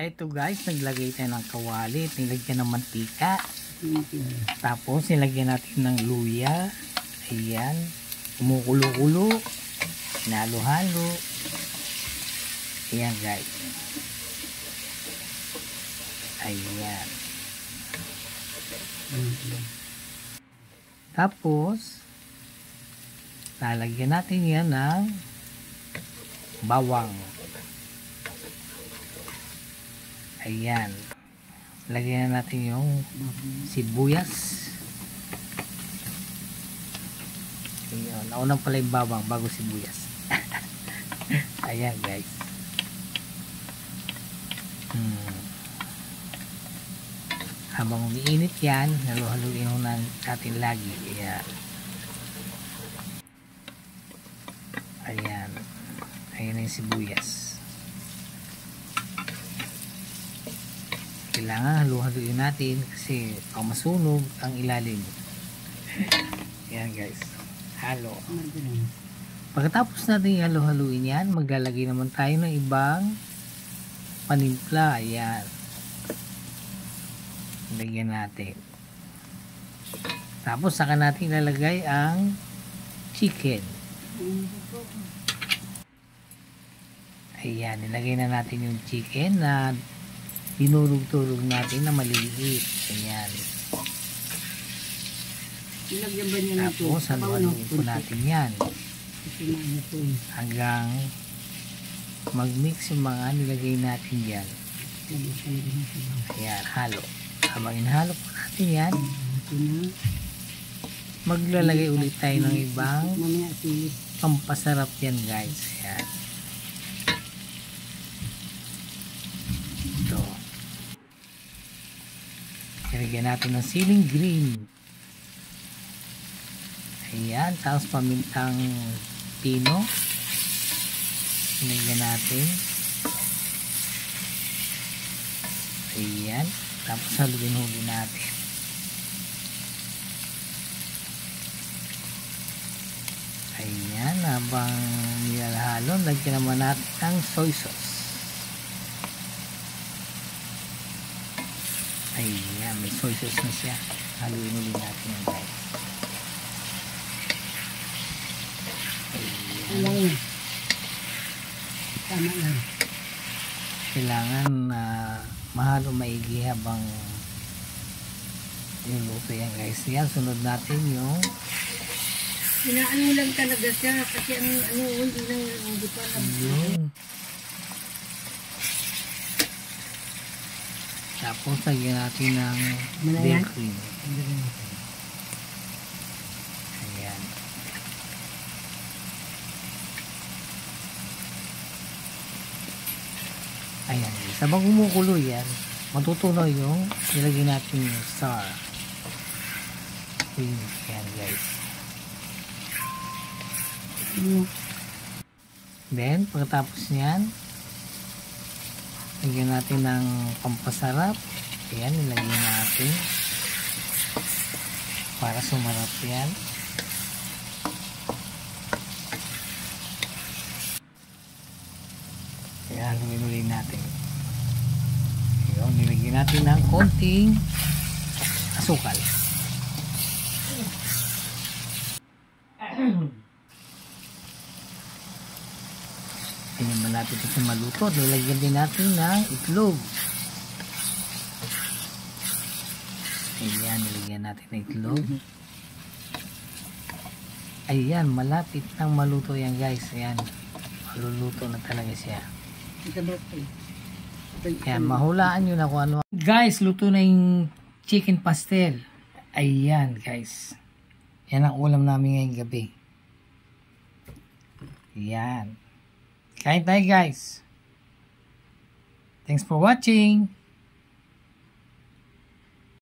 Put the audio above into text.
Eto guys, naglagay tayo ng kawali, nilagyan ng mantika. Tapos nilagyan natin ng luya. Ayan. Kumukulo-kulo. Hinalo-halo. Ayan guys. Ayan. Tapos lalagyan natin yan ng bawang. Ayan. Lagyan natin yung sibuyas. Ayan. Naunang pala yung bawang bago sibuyas. Ayan guys. Habang umiinit yan, halo-haluin natin lagi. Ayan. Ayan. Ayan yung sibuyas. Kailangan halo-haluin natin kasi masunog ang ilalim. Ayan guys. Halo. Pagkatapos natin halo-haluin yan, maglalagay naman tayo ng ibang panimpla. Ayan. Lagyan natin. Tapos saka natin ilalagay ang chicken. Ayan, nilagay na natin yung chicken na dinurog-turog natin na maliliit. Ayan. Tapos haluhaluin po natin yan hanggang mag-mix yung mga nilagay natin yan. Ayan, halo. Habang inahalo po natin yan, maglalagay ulit tayo ng ibang pampasarap yan guys. Ayan. Ito. Ilagyan natin ng siling green. Ayan. Tapos pamintang pino. Ilagyan natin. Ayan. Tapos haluin-huli natin. Ayan. Habang nilalahalo, lagyan naman natin ng soy sauce. Ayan. May soy sauce na siya. Haluin-huli natin yan guys. Ayan. Tama lang. Kailangan mahalo maigi habang niluto yan guys. Yan, sunod natin yung hinaan mo lang talaga siya kasi hindi pa yun. Tapos lagyan natin ng dairy cream. Ayan. Ayan. Sabang kumukulo yan, matutunaw yung nilagay natin yung star. Ayan guys. Then, pagkatapos nyan, lagyan natin ng pampasarap. Ayan, nilagyan natin para sumarap yan. Ayan, haluin natin. Ayan, nilagyan natin ng konting asukal. Tingnan natin ito sa maluto. Nilagyan din natin ng itlog. Ayan, nilagyan natin ng itlog. Ayan, malapit nang maluto yan guys. Ayan, maluluto na talaga siya. Ayan, mahulaan nyo na kung ano. Guys, luto na yung chicken pastel. Ayan guys. Yan ang ulam namin ngayong gabi. Ayan. Kain tayo guys. Thanks for watching.